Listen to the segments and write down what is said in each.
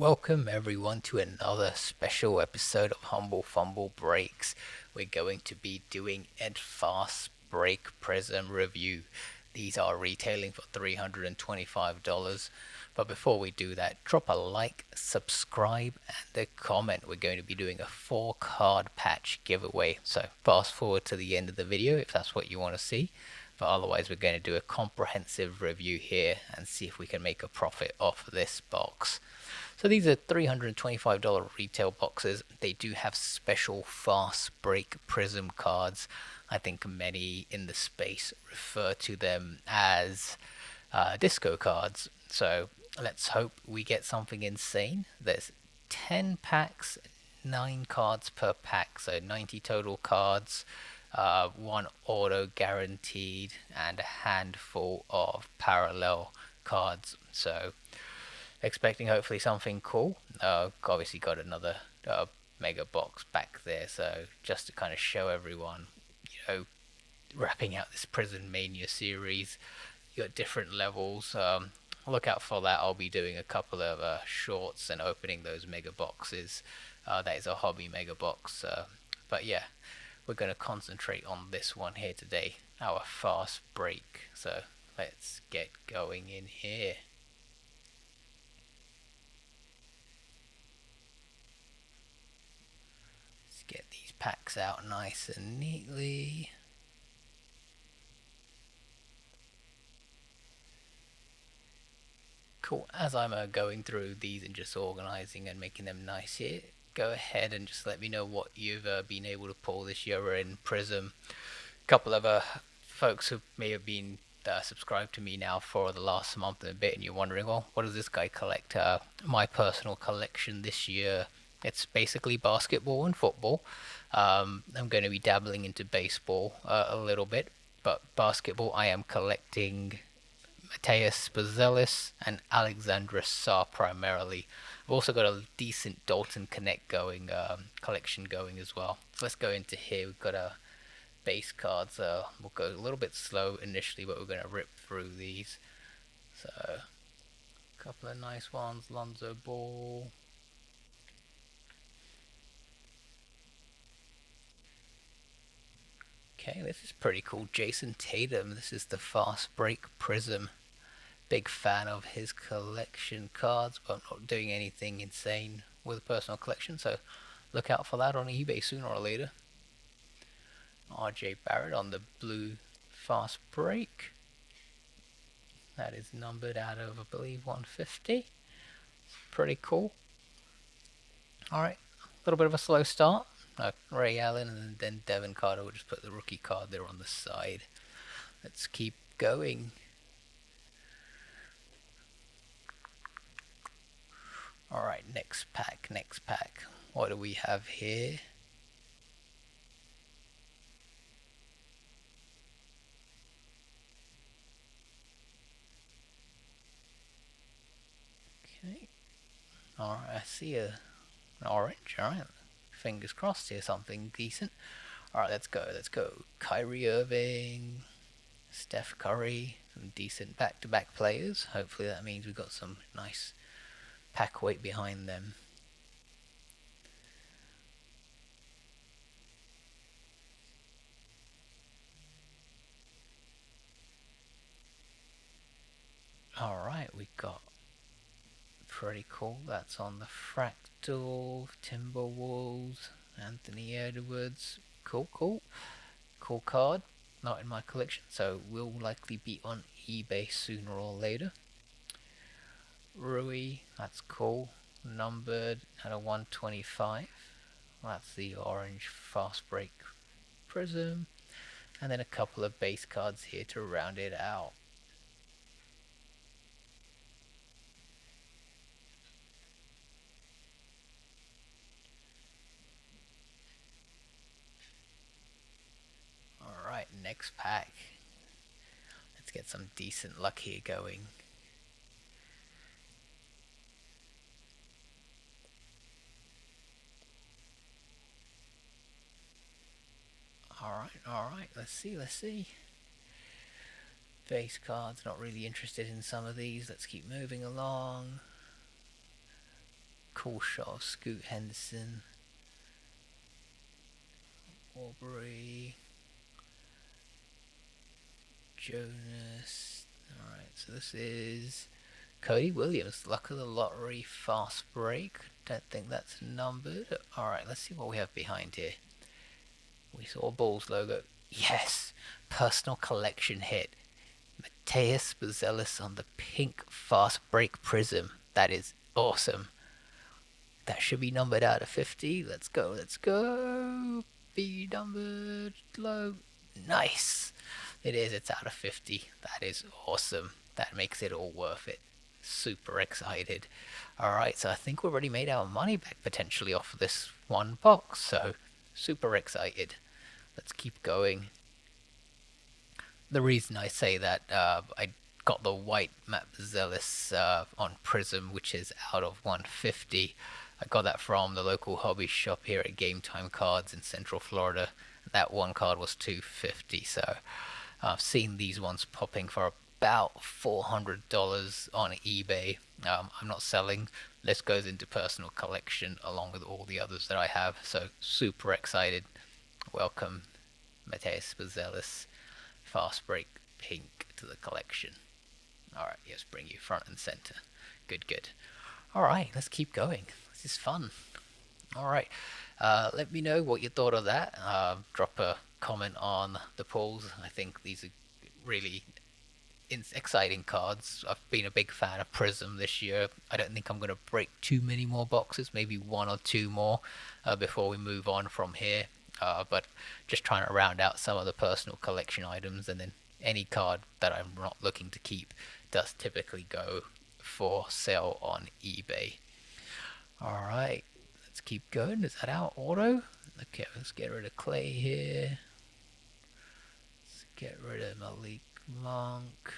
welcome everyone to another special episode of Humble Fumble Breaks. We're going to be doing Ed Fast Break Prizm review. These are retailing for $325. But before we do that, drop a like, subscribe, and a comment. We're going to be doing a 4-card patch giveaway. So fast forward to the end of the video if that's what you want to see. But otherwise, we're going to do a comprehensive review here and see if we can make a profit off this box. So these are $325 retail boxes. They do have special fast break Prizm cards. I think many in the space refer to them as disco cards. So let's hope we get something insane. There's 10 packs, 9 cards per pack, so 90 total cards. 1 auto guaranteed, and a handful of parallel cards. So expecting hopefully something cool. Obviously got another mega box back there, so just to kind of show everyone, wrapping out this Prizm Mania series. You got different levels. Look out for that. I'll be doing a couple of shorts and opening those mega boxes. That is a hobby mega box. But yeah, we're going to concentrate on this one here today, our fast break. So let's get going in here. Let's get these packs out nice and neatly. Cool. As I'm going through these and just organizing and making them nice here, go ahead and just let me know what you've been able to pull this year in Prizm. A couple of folks who may have been subscribed to me now for the last month and a bit, and you're wondering, well, what does this guy collect? My personal collection this year, it's basically basketball and football. I'm going to be dabbling into baseball a little bit, but basketball I am collecting Buzelis and Alexandre Sarr primarily. I've also got a decent Dalton Connect going, collection going as well. So let's go into here. We've got base cards. We'll go a little bit slow initially, but we're going to rip through these. So a couple of nice ones. Lonzo Ball. Okay, this is pretty cool. Jayson Tatum. This is the Fast Break Prizm. Big fan of his collection cards, but I'm not doing anything insane with a personal collection, so look out for that on eBay sooner or later. RJ Barrett on the blue Fast Break. That is numbered out of, I believe, 150. Pretty cool. Alright, a little bit of a slow start. Ray Allen and then Devin Carter. We'll just put the rookie card there on the side. Let's keep going. Alright, next pack. What do we have here? Okay. Alright, I see an orange. Alright, fingers crossed here, something decent. Alright, let's go. Kyrie Irving, Steph Curry, some decent back-to-back players. Hopefully that means we've got some nice pack weight behind them. Alright, we got pretty cool. That's on the Fractal, Timberwolves, Anthony Edwards. Cool card. Not in my collection, so will likely be on eBay sooner or later. Rui, that's cool. Numbered at a 125. That's the orange Fast Break Prizm. And then a couple of base cards here to round it out. Alright, next pack. Let's get some decent luck here going. Alright, let's see. Base cards, not really interested in some of these. Let's keep moving along. Cool shot of Scoot Henderson. Aubrey. Jonas. Alright, so this is Cody Williams. Luck of the Lottery Fast Break. Don't think that's numbered. Alright, let's see what we have behind here. We saw a Bulls logo. Yes! Personal collection hit. Mateus Buzelis on the pink Fast Break Prizm. That is awesome. That should be numbered out of 50. Let's go, let's go. Be numbered low. Nice. It is, it's out of 50. That is awesome. That makes it all worth it. Super excited. Alright, so I think we've already made our money back potentially off of this one box. So, super excited. Let's keep going. The reason I say that, I got the white Matt Buzelis on Prizm, which is out of 150. I got that from the local hobby shop here at Game Time Cards in Central Florida. That one card was $250, so I've seen these ones popping for about $400 on eBay. I'm not selling. This goes into personal collection along with all the others that I have, so super excited. Welcome, Mateus Buzelis, Fast Break Pink to the collection. Alright, yes, bring you front and center. Good, good. Alright, let's keep going. This is fun. Alright, let me know what you thought of that. Drop a comment on the polls. I think these are really exciting cards. I've been a big fan of Prizm this year. I don't think I'm going to break too many more boxes, maybe one or two more before we move on from here. But just trying to round out some of the personal collection items, and then any card that I'm not looking to keep does typically go for sale on eBay. Alright, let's keep going. Is that our auto? Okay, let's get rid of Clay here. Let's get rid of Malik Monk.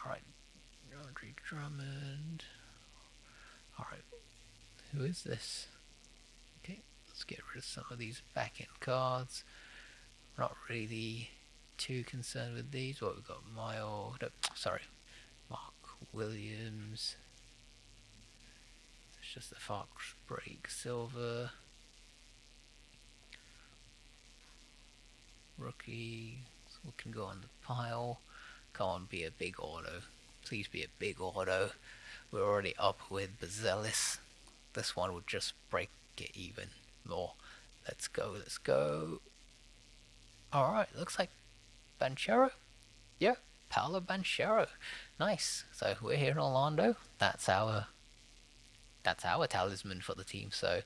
Alright, Andre Drummond. Alright, who is this? Okay, let's get rid of some of these back-end cards. Not really too concerned with these. What we've got, Mark Williams. It's just the Fast Break Silver. Rookie. So we can go on the pile. Come on, be a big auto. Please be a big auto. We're already up with Buzelis. This one would just break it even more. Let's go, let's go. Alright, looks like Banchero. Yeah, Paolo Banchero. Nice. So we're here in Orlando. That's our talisman for the team. So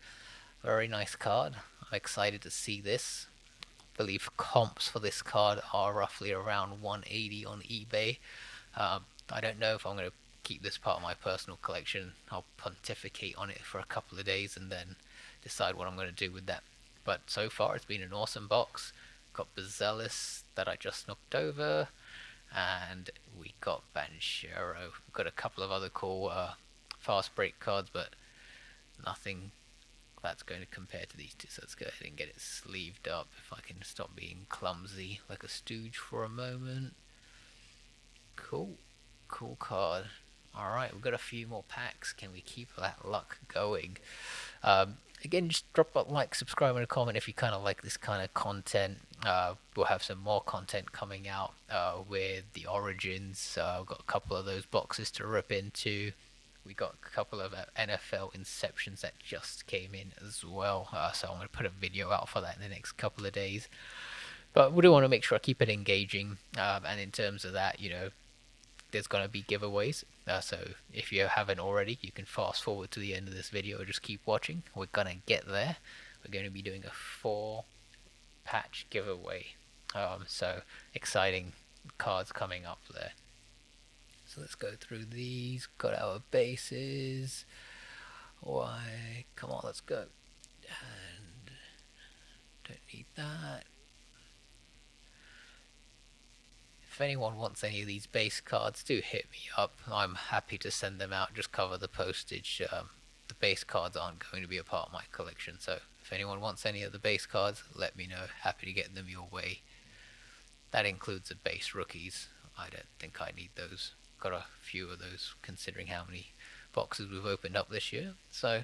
very nice card. I'm excited to see this. I believe comps for this card are roughly around 180 on eBay. I don't know if I'm going to keep this part of my personal collection. I'll pontificate on it for a couple of days and then decide what I'm going to do with that. But so far it's been an awesome box. Got Buzelis that I just knocked over, and we got Banchero. We've got a couple of other cool fast break cards, but nothing that's going to compare to these two. So let's go ahead and get it sleeved up if I can stop being clumsy like a stooge for a moment. Cool card. Alright, we've got a few more packs. Can we keep that luck going? Again, just drop a like, subscribe, and a comment if you kind of like this kind of content. We'll have some more content coming out with the Origins. We've got a couple of those boxes to rip into. We got a couple of NFL Inceptions that just came in as well. So I'm going to put a video out for that in the next couple of days. But we do want to make sure I keep it engaging. And in terms of that, you know, there's going to be giveaways. So if you haven't already, you can fast forward to the end of this video or just keep watching. We're going to get there. We're going to be doing a 4-patch giveaway. So exciting cards coming up there. So let's go through these. Got our bases. Why? Come on, let's go. And don't need that. If anyone wants any of these base cards, do hit me up. I'm happy to send them out. Just cover the postage. The base cards aren't going to be a part of my collection, so if anyone wants any of the base cards, let me know. Happy to get them your way. That includes the base rookies. I don't think I need those. Got a few of those considering how many boxes we've opened up this year. So,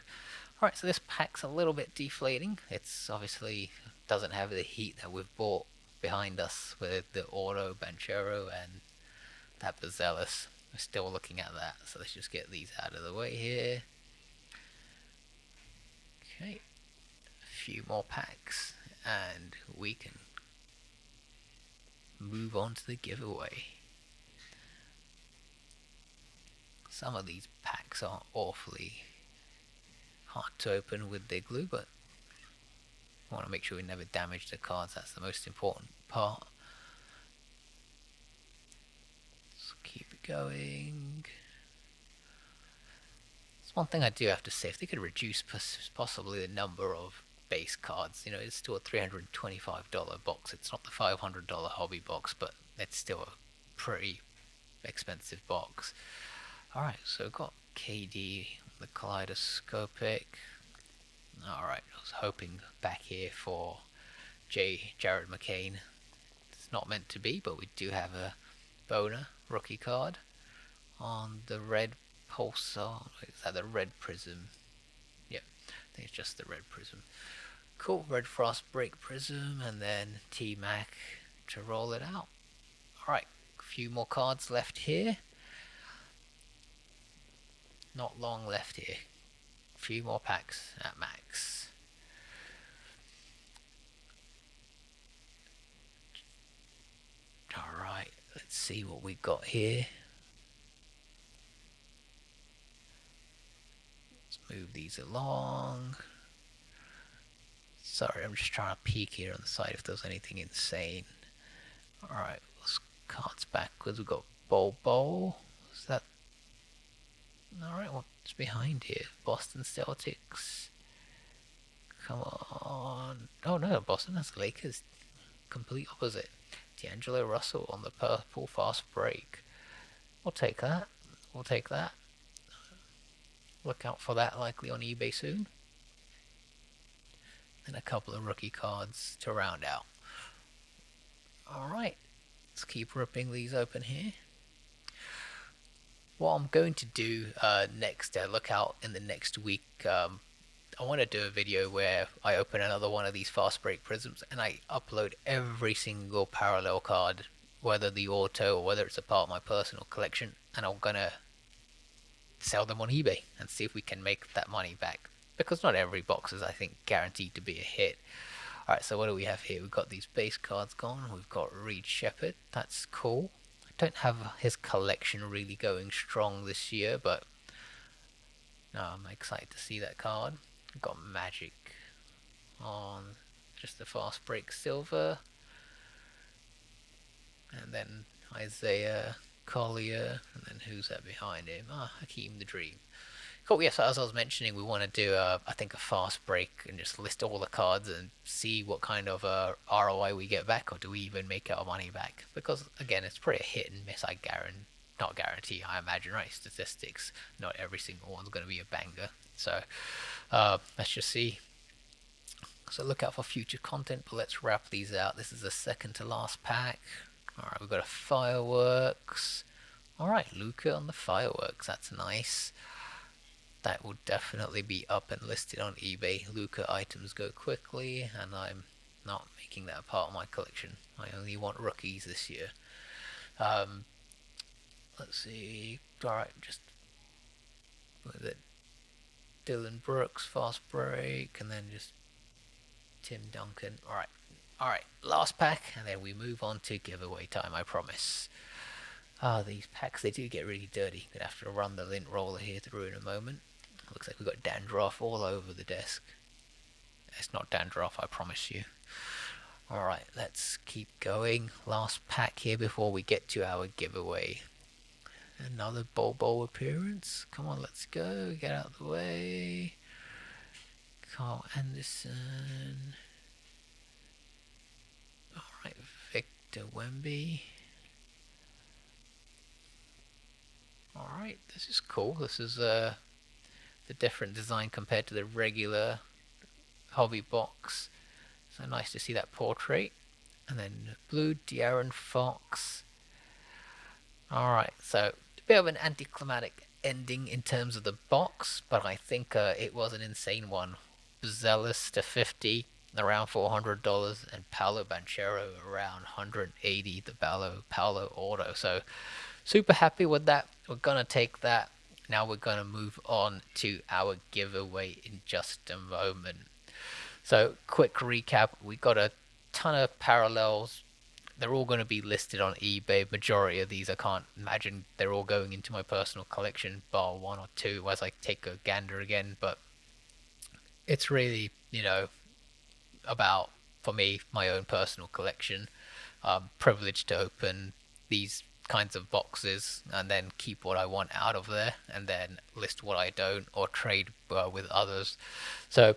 alright, so this pack's a little bit deflating. It's obviously doesn't have the heat that we've bought behind us with the auto Banchero and that Buzelis. We're still looking at that, so let's just get these out of the way here. Okay, a few more packs and we can move on to the giveaway. Some of these packs are awfully hard to open with their glue, but I want to make sure we never damage the cards. That's the most important part. Let's keep it going. There's one thing I do have to say, if they could reduce possibly the number of base cards, you know, it's still a $325 box. It's not the $500 hobby box, but it's still a pretty expensive box. Alright, so we've got KD, the kaleidoscopic. Alright, I was hoping back here for Jared McCain. It's not meant to be, but we do have a Bona rookie card on the red pulsar. Is that the red prism? Yep, I think it's just the red prism. Cool, red fast break prism, and then T-Mac to roll it out. Alright, a few more cards left here. Not long left here. A few more packs at max. Alright, let's see what we've got here. Let's move these along. Sorry, I'm just trying to peek here on the side if there's anything insane. Alright, let's cards backwards. We've got Bowl. Is that... Alright, what's behind here? Boston Celtics. Come on. Oh no, Boston, that's Lakers. Complete opposite. D'Angelo Russell on the purple fast break. We'll take that. We'll take that. Look out for that likely on eBay soon. And a couple of rookie cards to round out. Alright, let's keep ripping these open here. What I'm going to do next, look out in the next week, I want to do a video where I open another one of these fast break prisms and I upload every single parallel card, whether the auto or whether it's a part of my personal collection, and I'm going to sell them on eBay and see if we can make that money back. Because not every box is, I think, guaranteed to be a hit. Alright, so what do we have here? We've got these base cards gone. We've got Sheppard. That's cool. I don't have his collection really going strong this year, but no, I'm excited to see that card. We've got Magic on just the fast break silver. And then Isaiah Collier. And then who's that behind him? Hakeem the Dream. Cool, yes, as I was mentioning, we want to do, I think, a fast break and just list all the cards and see what kind of ROI we get back, or do we even make our money back? Because, again, it's pretty a hit and miss, not guarantee, I imagine, right? Statistics, not every single one's going to be a banger. So, let's just see. So look out for future content, but let's wrap these out. This is the second to last pack. Alright, we've got a Fireworks. Alright, Luka on the Fireworks, that's nice. That will definitely be up and listed on eBay. Luka items go quickly, and I'm not making that a part of my collection. I only want rookies this year. Let's see. Alright, just with it. Dylan Brooks, fast break, and then just Tim Duncan. Alright, last pack, and then we move on to giveaway time, I promise. These packs, they do get really dirty. Gonna have to run the lint roller here through in a moment. Looks like we've got dandruff all over the desk. It's not dandruff, I promise you. Alright, let's keep going. Last pack here before we get to our giveaway. Another Bowl appearance. Come on, let's go. Get out of the way. Carl Anderson. Alright, Victor Wemby. Alright, this is cool. This is the different design compared to the regular hobby box. So nice to see that portrait. And then blue De'Aaron Fox. Alright, so a bit of an anticlimactic ending in terms of the box, but I think it was an insane one. Buzelis to 50, around $400, and Paolo Banchero around 180, the Paolo auto. So super happy with that. We're gonna take that. Now we're gonna move on to our giveaway in just a moment. So quick recap, we got a ton of parallels. They're all going to be listed on eBay. Majority of these I can't imagine they're all going into my personal collection, bar one or two as I take a gander again. But it's really, about, for me, my own personal collection. I'm privileged to open these kinds of boxes and then keep what I want out of there and then list what I don't or trade with others. So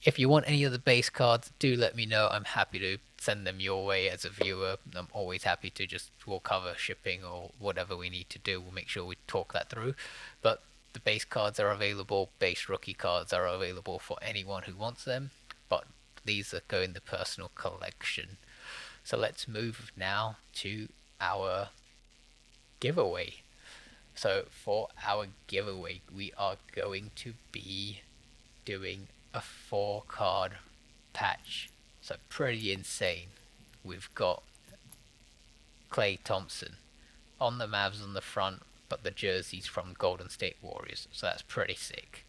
if you want any of the base cards, do let me know. I'm happy to send them your way as a viewer. I'm always happy to we'll cover shipping or whatever we need to do. We'll make sure we talk that through. But the base cards are available. Base rookie cards are available for anyone who wants them. But these are going in the personal collection. So let's move now to our giveaway. So for our giveaway, we are going to be doing a 4-card patch. So pretty insane. We've got Klay Thompson on the Mavs on the front, but the jersey's from Golden State Warriors, so that's pretty sick.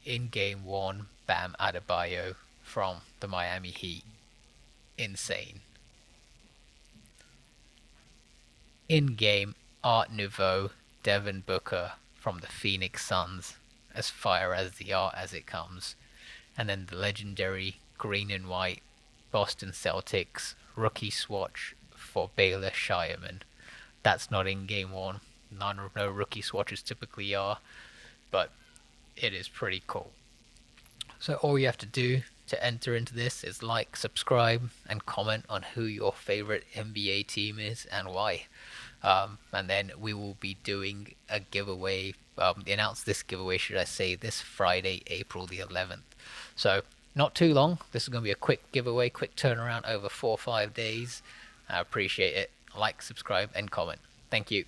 In game 1, Bam Adebayo from the Miami Heat. Insane. In game, Art Nouveau, Devin Booker from the Phoenix Suns. As fire as the art as it comes. And then the legendary green and white Boston Celtics rookie swatch for Baylor Shireman. That's not in game 1. No rookie swatches typically are, but it is pretty cool. So all you have to do to enter into this is like, subscribe, and comment on who your favorite NBA team is and why. And then we will be doing a giveaway, announce this giveaway, should I say, this Friday, April the 11th. So not too long. This is going to be a quick giveaway, quick turnaround over 4 or 5 days. I appreciate it. Like, subscribe, and comment. Thank you.